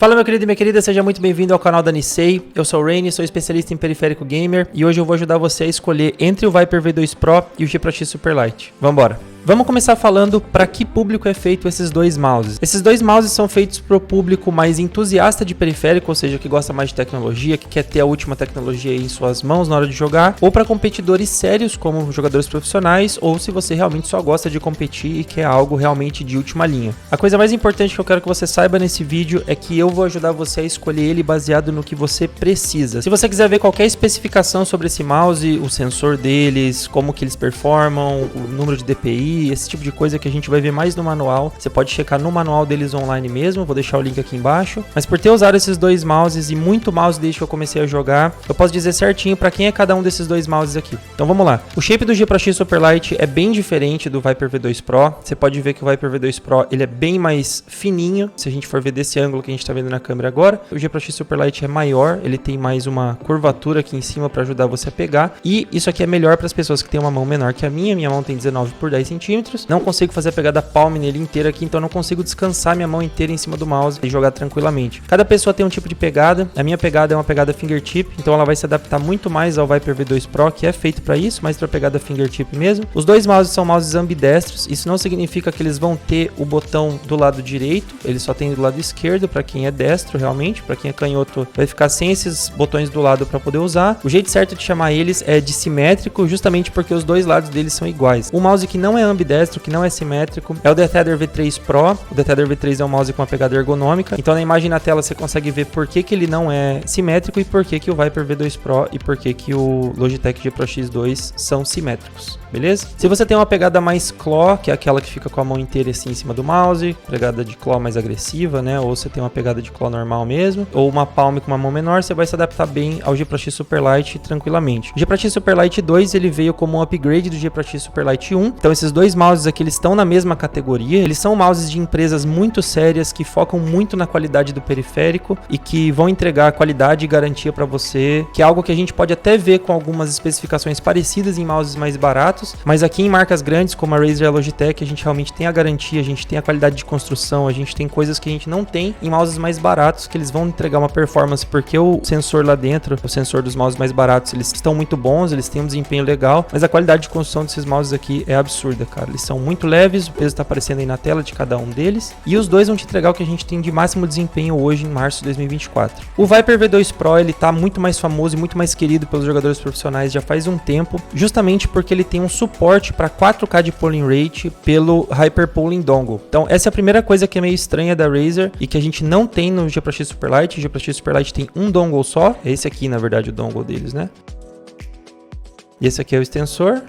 Fala meu querido e minha querida, seja muito bem-vindo ao canal da Nisei. Eu sou o Rainy, sou especialista em periférico gamer e hoje eu vou ajudar você a escolher entre o Viper V2 Pro e o G Pro X Superlight. Vambora! Vamos começar falando para que público é feito esses dois mouses. Esses dois mouses são feitos para o público mais entusiasta de periférico, ou seja, que gosta mais de tecnologia, que quer ter a última tecnologia em suas mãos na hora de jogar, ou para competidores sérios como jogadores profissionais, ou se você realmente só gosta de competir e quer algo realmente de última linha. A coisa mais importante que eu quero que você saiba nesse vídeo é que eu vou ajudar você a escolher ele baseado no que você precisa. Se você quiser ver qualquer especificação sobre esse mouse, o sensor deles, como que eles performam, o número de DPI, esse tipo de coisa que a gente vai ver mais no manual, você pode checar no manual deles online mesmo, vou deixar o link aqui embaixo. Mas por ter usado esses dois mouses e muito mouse desde que eu comecei a jogar, eu posso dizer certinho para quem é cada um desses dois mouses aqui. Então vamos lá. O shape do G Pro X Superlight é bem diferente do Viper V2 Pro. Você pode ver que o Viper V2 Pro ele é bem mais fininho, se a gente for ver desse ângulo que a gente está vendo na câmera agora. O G Pro X Superlight é maior, ele tem mais uma curvatura aqui em cima para ajudar você a pegar. E isso aqui é melhor para as pessoas que têm uma mão menor que a minha mão tem 19 por 10 centímetros. Não consigo fazer a pegada palm nele inteira aqui, então não consigo descansar minha mão inteira em cima do mouse e jogar tranquilamente. Cada pessoa tem um tipo de pegada. A minha pegada é uma pegada fingertip, então ela vai se adaptar muito mais ao Viper V2 Pro, que é feito para isso, mas para pegada fingertip mesmo. Os dois mouses são mouses ambidestros. Isso não significa que eles vão ter o botão do lado direito, eles só tem do lado esquerdo para quem é destro realmente. Para quem é canhoto vai ficar sem esses botões do lado para poder usar. O jeito certo de chamar eles é de simétrico, justamente porque os dois lados deles são iguais. O mouse que não é ambidestro, que não é simétrico, é o DeTether V3 Pro. O DeTether V3 é um mouse com uma pegada ergonômica, então na imagem na tela você consegue ver por que ele não é simétrico e por que o Viper V2 Pro e por que o Logitech G Pro X2 são simétricos, beleza? Se você tem uma pegada mais claw, que é aquela que fica com a mão inteira assim em cima do mouse, pegada de claw mais agressiva, né? Ou você tem uma pegada de claw normal mesmo, ou uma palm com uma mão menor, você vai se adaptar bem ao G Pro X Superlight tranquilamente. O G Pro X Superlight 2 ele veio como um upgrade do G Pro X Superlight 1, então esses dois mouses aqui eles estão na mesma categoria, eles são mouses de empresas muito sérias que focam muito na qualidade do periférico e que vão entregar qualidade e garantia para você, que é algo que a gente pode até ver com algumas especificações parecidas em mouses mais baratos, mas aqui em marcas grandes como a Razer e a Logitech a gente realmente tem a garantia, a gente tem a qualidade de construção, a gente tem coisas que a gente não tem em mouses mais baratos, que eles vão entregar uma performance, porque o sensor lá dentro, o sensor dos mouses mais baratos, eles estão muito bons, eles têm um desempenho legal, mas a qualidade de construção desses mouses aqui é absurda, cara. Eles são muito leves, o peso está aparecendo aí na tela de cada um deles, e os dois vão te entregar o que a gente tem de máximo desempenho hoje em março de 2024. O Viper V2 Pro, ele tá muito mais famoso e muito mais querido pelos jogadores profissionais já faz um tempo, justamente porque ele tem um suporte para 4K de polling rate pelo Hyper Polling Dongle. Então essa é a primeira coisa que é meio estranha da Razer e que a gente não tem no G Pro X Superlight. O G Pro X Superlight tem um dongle só, é esse aqui na verdade o dongle deles, né? E esse aqui é o extensor.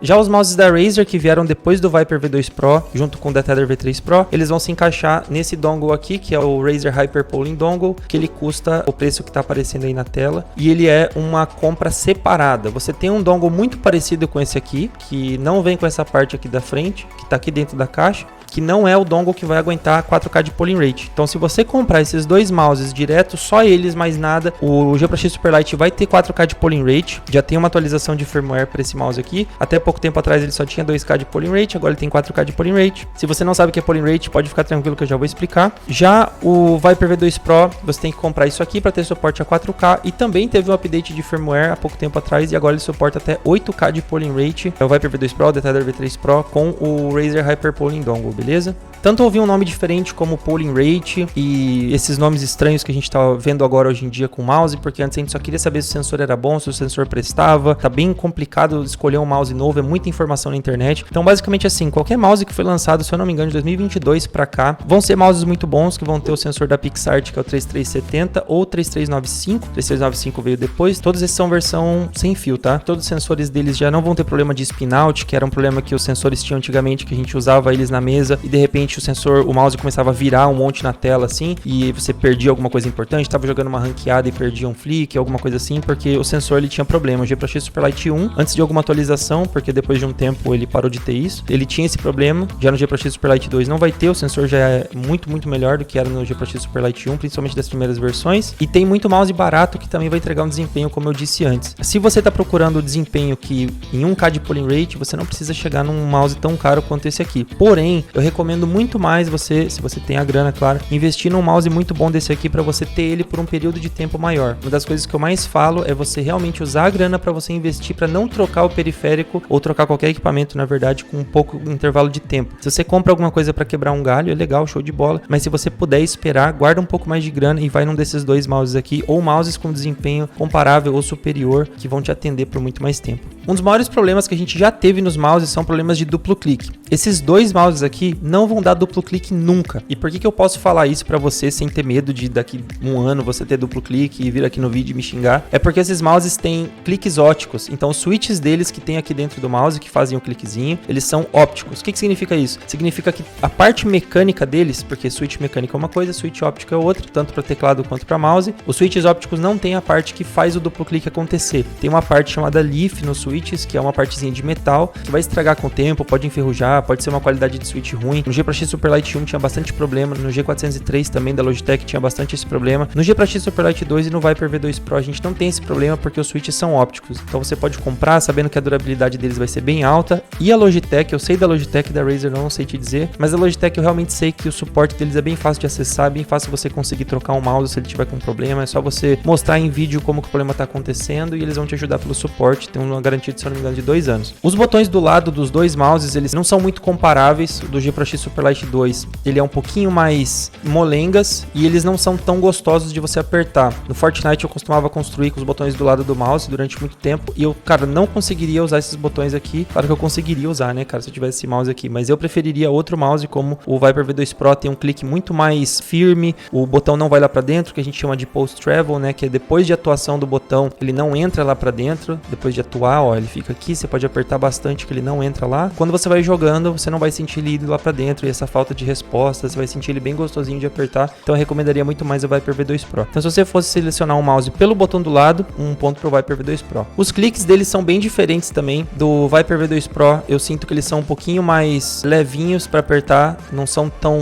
Já os mouses da Razer que vieram depois do Viper V2 Pro, junto com o DeTether V3 Pro, eles vão se encaixar nesse dongle aqui, que é o Razer Hyper Polling Dongle, que ele custa o preço que está aparecendo aí na tela, e ele é uma compra separada. Você tem um dongle muito parecido com esse aqui, que não vem com essa parte aqui da frente, que está aqui dentro da caixa, que não é o dongle que vai aguentar 4K de polling rate. Então se você comprar esses dois mouses direto, só eles, mais nada, o G Pro X Superlight vai ter 4K de polling rate, já tem uma atualização de firmware para esse mouse aqui, até pouco tempo atrás ele só tinha 2K de polling rate, agora ele tem 4K de polling rate. Se você não sabe o que é polling rate, pode ficar tranquilo que eu já vou explicar. Já o Viper V2 Pro, você tem que comprar isso aqui para ter suporte a 4K e também teve um update de firmware há pouco tempo atrás e agora ele suporta até 8K de polling rate. É o Viper V2 Pro, o DeTether V3 Pro com o Razer Hyper Polling Dongle, beleza? Tanto ouvi um nome diferente como Polling Rate e esses nomes estranhos que a gente tá vendo agora hoje em dia com o mouse, porque antes a gente só queria saber se o sensor era bom, se o sensor prestava. Tá bem complicado escolher um mouse novo, é muita informação na internet. Então basicamente assim, qualquer mouse que foi lançado, se eu não me engano, de 2022 para cá, vão ser mouses muito bons, que vão ter o sensor da PixArt, que é o 3370 ou 3395. O 3395 veio depois. Todos esses são versão sem fio, tá? Todos os sensores deles já não vão ter problema de spin out, que era um problema que os sensores tinham antigamente, que a gente usava eles na mesa e de repente o mouse começava a virar um monte na tela assim, e você perdia alguma coisa importante, estava jogando uma ranqueada e perdia um flick, alguma coisa assim, porque o sensor ele tinha problema. O G Pro X Superlight 1, antes de alguma atualização, porque depois de um tempo ele parou de ter isso, ele tinha esse problema. Já no G Pro X Superlight 2 não vai ter, o sensor já é muito melhor do que era no G Pro X Superlight 1, principalmente das primeiras versões, e tem muito mouse barato que também vai entregar um desempenho, como eu disse antes. Se você está procurando o desempenho que em 1K de polling rate, você não precisa chegar num mouse tão caro quanto esse aqui. Porém, eu recomendo muito mais você, se você tem a grana, claro, investir num mouse muito bom desse aqui para você ter ele por um período de tempo maior. Uma das coisas que eu mais falo é você realmente usar a grana para você investir, para não trocar o periférico ou trocar qualquer equipamento, na verdade, com um pouco intervalo de tempo. Se você compra alguma coisa para quebrar um galho, é legal, show de bola, mas se você puder esperar, guarda um pouco mais de grana e vai num desses dois mouses aqui, ou mouses com desempenho comparável ou superior, que vão te atender por muito mais tempo. Um dos maiores problemas que a gente já teve nos mouses são problemas de duplo clique. Esses dois mouses aqui não vão dar duplo clique nunca. E por que eu posso falar isso para você sem ter medo de daqui um ano você ter duplo clique e vir aqui no vídeo e me xingar? É porque esses mouses têm cliques óticos. Então os switches deles que tem aqui dentro do mouse, que fazem o cliquezinho, eles são ópticos. O que significa isso? Significa que a parte mecânica deles, porque switch mecânica é uma coisa, switch óptico é outra, tanto para teclado quanto para mouse. Os switches ópticos não tem a parte que faz o duplo clique acontecer. Tem uma parte chamada leaf nos switches, que é uma partezinha de metal, que vai estragar com o tempo, pode enferrujar, pode ser uma qualidade de switch ruim. No G Pro X Superlight 1 tinha bastante problema, no G403 também da Logitech tinha bastante esse problema. No G Pro X Superlight 2 e no Viper V2 Pro a gente não tem esse problema porque os switches são ópticos. Então você pode comprar sabendo que a durabilidade deles vai ser bem alta. E a Logitech, eu sei da Logitech, da Razer não sei te dizer, mas a Logitech eu realmente sei que o suporte deles é bem fácil de acessar, bem fácil você conseguir trocar um mouse se ele tiver com problema. É só você mostrar em vídeo como que o problema está acontecendo e eles vão te ajudar pelo suporte. Tem uma garantia, se eu não me engano, de 2 anos. Os botões do lado dos dois mouses, eles não são muito comparáveis. O do G Pro X Superlight 2, ele é um pouquinho mais molengas e eles não são tão gostosos de você apertar. No Fortnite eu costumava construir com os botões do lado do mouse durante muito tempo e eu, cara, não conseguiria usar esses botões aqui. Claro que eu conseguiria usar, né, cara, se eu tivesse esse mouse aqui, mas eu preferiria outro mouse como o Viper V2 Pro, tem um clique muito mais firme, o botão não vai lá pra dentro, que a gente chama de post travel, né, que é depois de atuação do botão, ele não entra lá pra dentro, depois de atuar, ó, ele fica aqui, você pode apertar bastante que ele não entra lá. Quando você vai jogando, você não vai sentir ele indo lá pra dentro e essa falta de resposta, você vai sentir ele bem gostosinho de apertar, então eu recomendaria muito mais o Viper V2 Pro. Então se você fosse selecionar um mouse pelo botão do lado, um ponto pro Viper V2 Pro. Os cliques deles são bem diferentes também, do Viper V2 Pro eu sinto que eles são um pouquinho mais levinhos pra apertar, não são tão...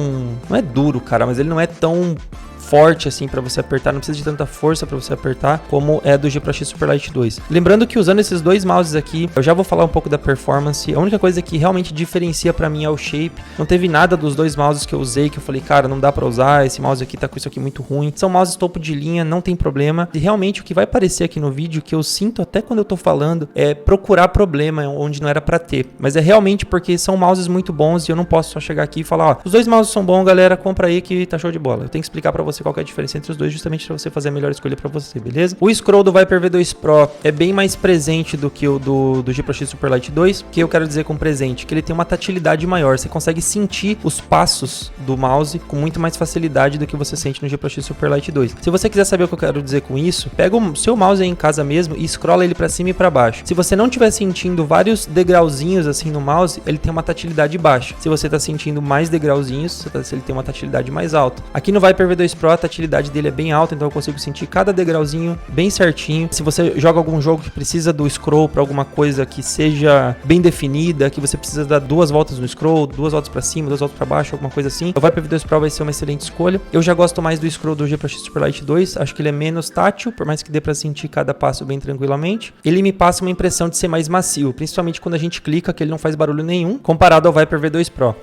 não é duro, cara, mas ele não é tão forte assim para você apertar, não precisa de tanta força para você apertar como é do G Pro X Superlight 2. Lembrando que usando esses dois mouses aqui, eu já vou falar um pouco da performance. A única coisa que realmente diferencia para mim é o shape. Não teve nada dos dois mouses que eu usei que eu falei, cara, não dá para usar, esse mouse aqui tá com isso aqui muito ruim. São mouses topo de linha, não tem problema. E realmente o que vai aparecer aqui no vídeo, que eu sinto até quando eu tô falando, é procurar problema onde não era para ter. Mas é realmente porque são mouses muito bons e eu não posso só chegar aqui e falar, ó, os dois mouses são bons, galera, compra aí que tá show de bola. Eu tenho que explicar para você qual que é a diferença entre os dois, justamente para você fazer a melhor escolha para você, beleza? O scroll do Viper V2 Pro é bem mais presente do que o do G Pro X Superlight 2. O que eu quero dizer com presente? Que ele tem uma tatilidade maior, você consegue sentir os passos do mouse com muito mais facilidade do que você sente no G Pro X Superlight 2. Se você quiser saber o que eu quero dizer com isso, pega o seu mouse aí em casa mesmo e scrolla ele para cima e para baixo. Se você não estiver sentindo vários degrauzinhos assim no mouse, ele tem uma tatilidade baixa. Se você está sentindo mais degrauzinhos, ele tem uma tatilidade mais alta. Aqui no Viper V2 Pro, a tatilidade dele é bem alta, então eu consigo sentir cada degrauzinho bem certinho. Se você joga algum jogo que precisa do scroll para alguma coisa que seja bem definida, que você precisa dar 2 voltas no scroll, 2 voltas para cima, 2 voltas para baixo, alguma coisa assim, o Viper V2 Pro vai ser uma excelente escolha. Eu já gosto mais do scroll do G Pro X Superlight 2, acho que ele é menos tátil, por mais que dê para sentir cada passo bem tranquilamente. Ele me passa uma impressão de ser mais macio, principalmente quando a gente clica, que ele não faz barulho nenhum, comparado ao Viper V2 Pro.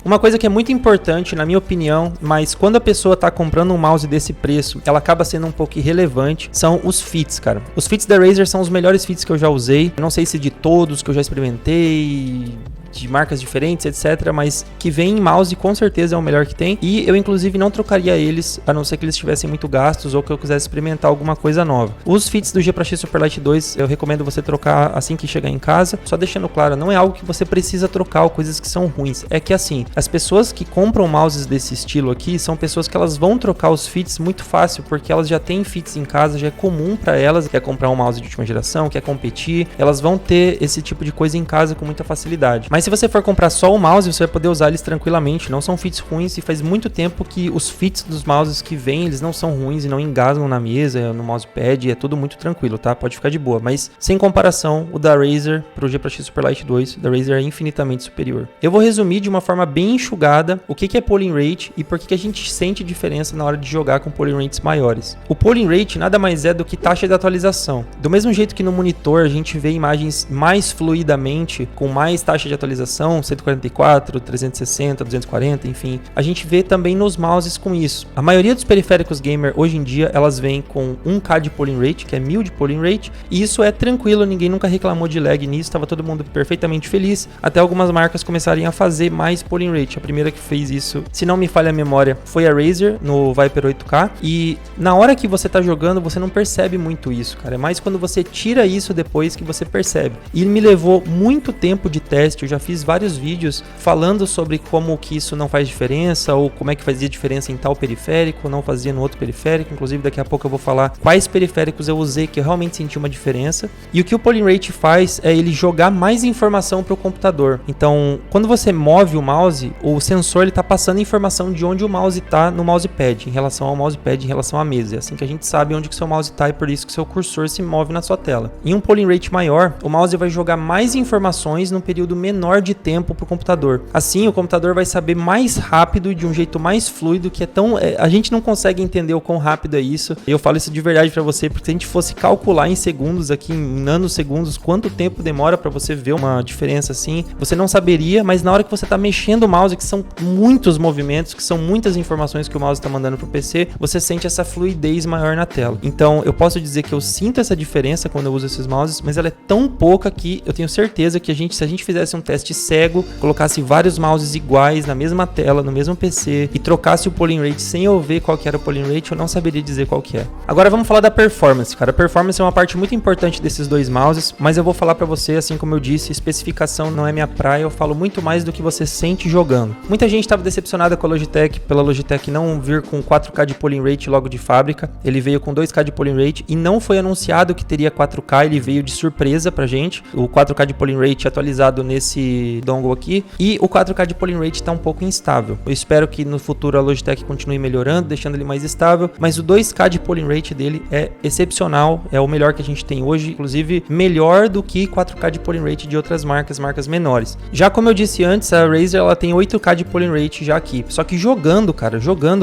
Uma coisa que é muito importante, na minha opinião, mas quando a pessoa está comprando um mouse desse preço, ela acaba sendo um pouco irrelevante, são os fits, cara. Os fits da Razer são os melhores fits que eu já usei. Eu não sei se de todos que eu já experimentei, de marcas diferentes, etc, mas que vem em mouse com certeza é o melhor que tem, e eu inclusive não trocaria eles, a não ser que eles estivessem muito gastos ou que eu quisesse experimentar alguma coisa nova. Os fits do G Pro X Superlight 2 eu recomendo você trocar assim que chegar em casa, só deixando claro, não é algo que você precisa trocar ou coisas que são ruins, é que assim, as pessoas que compram mouses desse estilo aqui, são pessoas que elas vão trocar os fits muito fácil, porque elas já têm fits em casa, já é comum para elas, quer comprar um mouse de última geração, quer competir, elas vão ter esse tipo de coisa em casa com muita facilidade. Mas se você for comprar só o mouse, você vai poder usar eles tranquilamente, não são fits ruins, e faz muito tempo que os fits dos mouses que vêm, eles não são ruins e não engasgam na mesa, no mousepad, é tudo muito tranquilo, tá? Pode ficar de boa, mas sem comparação, o da Razer pro G Pro X Superlight 2, da Razer é infinitamente superior. Eu vou resumir de uma forma bem enxugada o que é polling rate e por que a gente sente diferença na hora de jogar com polling rates maiores. O polling rate nada mais é do que taxa de atualização. Do mesmo jeito que no monitor a gente vê imagens mais fluidamente, com mais taxa de atualização, atualização, 144, 360, 240, enfim. A gente vê também nos mouses com isso. A maioria dos periféricos gamer hoje em dia, elas vêm com 1K de polling rate, que é 1000 de polling rate, e isso é tranquilo, ninguém nunca reclamou de lag nisso, estava todo mundo perfeitamente feliz, até algumas marcas começarem a fazer mais polling rate. A primeira que fez isso, se não me falha a memória, foi a Razer no Viper 8K, e na hora que você tá jogando, você não percebe muito isso, cara, é mais quando você tira isso depois que você percebe. E me levou muito tempo de teste, eu já fiz vários vídeos falando sobre como que isso não faz diferença, ou como é que fazia diferença em tal periférico, não fazia no outro periférico. Inclusive daqui a pouco eu vou falar quais periféricos eu usei que eu realmente senti uma diferença. E o que o polling rate faz é ele jogar mais informação para o computador. Então, quando você move o mouse, o sensor ele tá passando informação de onde o mouse tá no mousepad, em relação ao mousepad, em relação à mesa. É assim que a gente sabe onde que seu mouse tá, e por isso que seu cursor se move na sua tela. Em um polling rate maior, o mouse vai jogar mais informações num período menor de tempo para o computador. Assim, o computador vai saber mais rápido, de um jeito mais fluido, que é tão... a gente não consegue entender o quão rápido é isso. Eu falo isso de verdade para você, porque se a gente fosse calcular em segundos aqui, em nanosegundos, quanto tempo demora para você ver uma diferença assim, você não saberia, mas na hora que você tá mexendo o mouse, que são muitos movimentos, que são muitas informações que o mouse tá mandando pro PC, você sente essa fluidez maior na tela. Então, eu posso dizer que eu sinto essa diferença quando eu uso esses mouses, mas ela é tão pouca que eu tenho certeza que se a gente fizesse um teste cego, colocasse vários mouses iguais na mesma tela, no mesmo PC, e trocasse o polling rate sem eu ver qual que era o polling rate, eu não saberia dizer qual que é. Agora vamos falar da performance, cara. A performance é uma parte muito importante desses dois mouses, mas eu vou falar pra você, assim como eu disse, especificação não é minha praia, eu falo muito mais do que você sente jogando. Muita gente estava decepcionada com a Logitech, pela Logitech não vir com 4K de polling rate logo de fábrica. Ele veio com 2K de polling rate e não foi anunciado que teria 4K, ele veio de surpresa pra gente. O 4K de polling rate atualizado nesse dongle aqui, e o 4K de polling rate tá um pouco instável. Eu espero que no futuro a Logitech continue melhorando, deixando ele mais estável, mas o 2K de polling rate dele é excepcional, é o melhor que a gente tem hoje, inclusive melhor do que 4K de polling rate de outras marcas menores. Já como eu disse antes, a Razer ela tem 8K de polling rate já aqui, só que jogando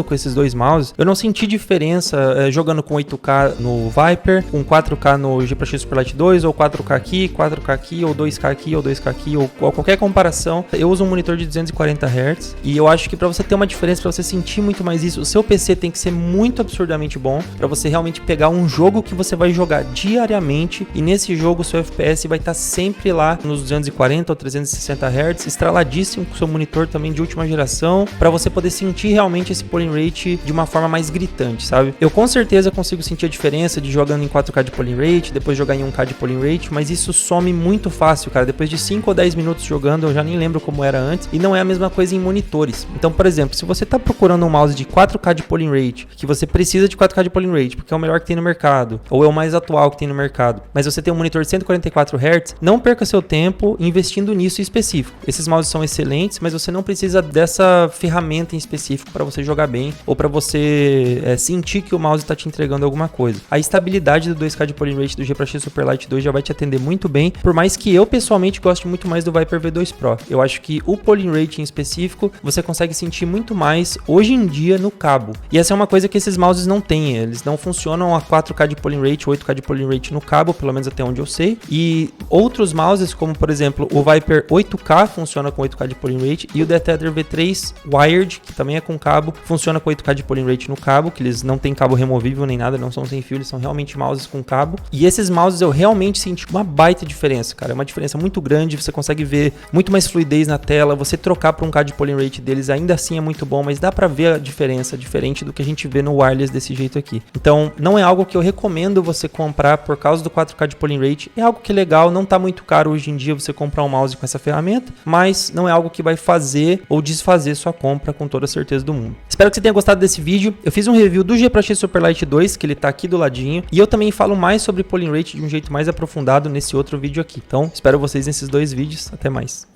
com esses dois mouses, eu não senti diferença jogando com 8K no Viper, com 4K no G Pro X Superlight 2, ou 4K aqui, ou 2K aqui, ou 2K aqui, ou qualquer comparação. Eu uso um monitor de 240 Hz, e eu acho que para você ter uma diferença, para você sentir muito mais isso, o seu PC tem que ser muito absurdamente bom, para você realmente pegar um jogo que você vai jogar diariamente, e nesse jogo o seu FPS vai estar sempre lá nos 240 ou 360 Hz, estraladíssimo, com o seu monitor também de última geração, para você poder sentir realmente esse polling rate de uma forma mais gritante, sabe? Eu com certeza consigo sentir a diferença de jogando em 4K de polling rate, depois jogar em 1K de polling rate, mas isso some muito fácil, cara. Depois de 5 ou 10 minutos jogando, eu já nem lembro como era antes, e não é a mesma coisa em monitores. Então, por exemplo, se você tá procurando um mouse de 4K de polling rate, que você precisa de 4K de polling rate, porque é o melhor que tem no mercado, ou é o mais atual que tem no mercado, mas você tem um monitor de 144 Hz, não perca seu tempo investindo nisso em específico. Esses mouses são excelentes, mas você não precisa dessa ferramenta em específico para você jogar bem, ou para você sentir que o mouse está te entregando alguma coisa. A estabilidade do 2K de polling rate do G Pro X Superlight 2 já vai te atender muito bem, por mais que eu pessoalmente goste muito mais do Viper V2 Pro. Eu acho que o polling rate em específico, você consegue sentir muito mais hoje em dia no cabo. E essa é uma coisa que esses mouses não têm, eles não funcionam a 4K de polling rate, 8K de polling rate no cabo, pelo menos até onde eu sei. E outros mouses, como por exemplo o Viper 8K funciona com 8K de polling rate, e o DeTether V3 Wired, que também é com cabo, funciona com 8K de polling rate no cabo, que eles não têm cabo removível nem nada, não são sem fio, eles são realmente mouses com cabo. E esses mouses eu realmente senti uma baita diferença, cara, é uma diferença muito grande, você consegue ver muito mais fluidez na tela, você trocar para 1K de polling rate deles ainda assim é muito bom, mas dá pra ver a diferença, diferente do que a gente vê no wireless desse jeito aqui. Então, não é algo que eu recomendo você comprar por causa do 4K de polling rate, é algo que é legal, não tá muito caro hoje em dia você comprar um mouse com essa ferramenta, mas não é algo que vai fazer ou desfazer sua compra com toda a certeza do mundo. Espero que você tenha gostado desse vídeo. Eu fiz um review do G Pro X Superlight 2, que ele tá aqui do ladinho, e eu também falo mais sobre polling rate de um jeito mais aprofundado nesse outro vídeo aqui. Então, espero vocês nesses dois vídeos. Até mais.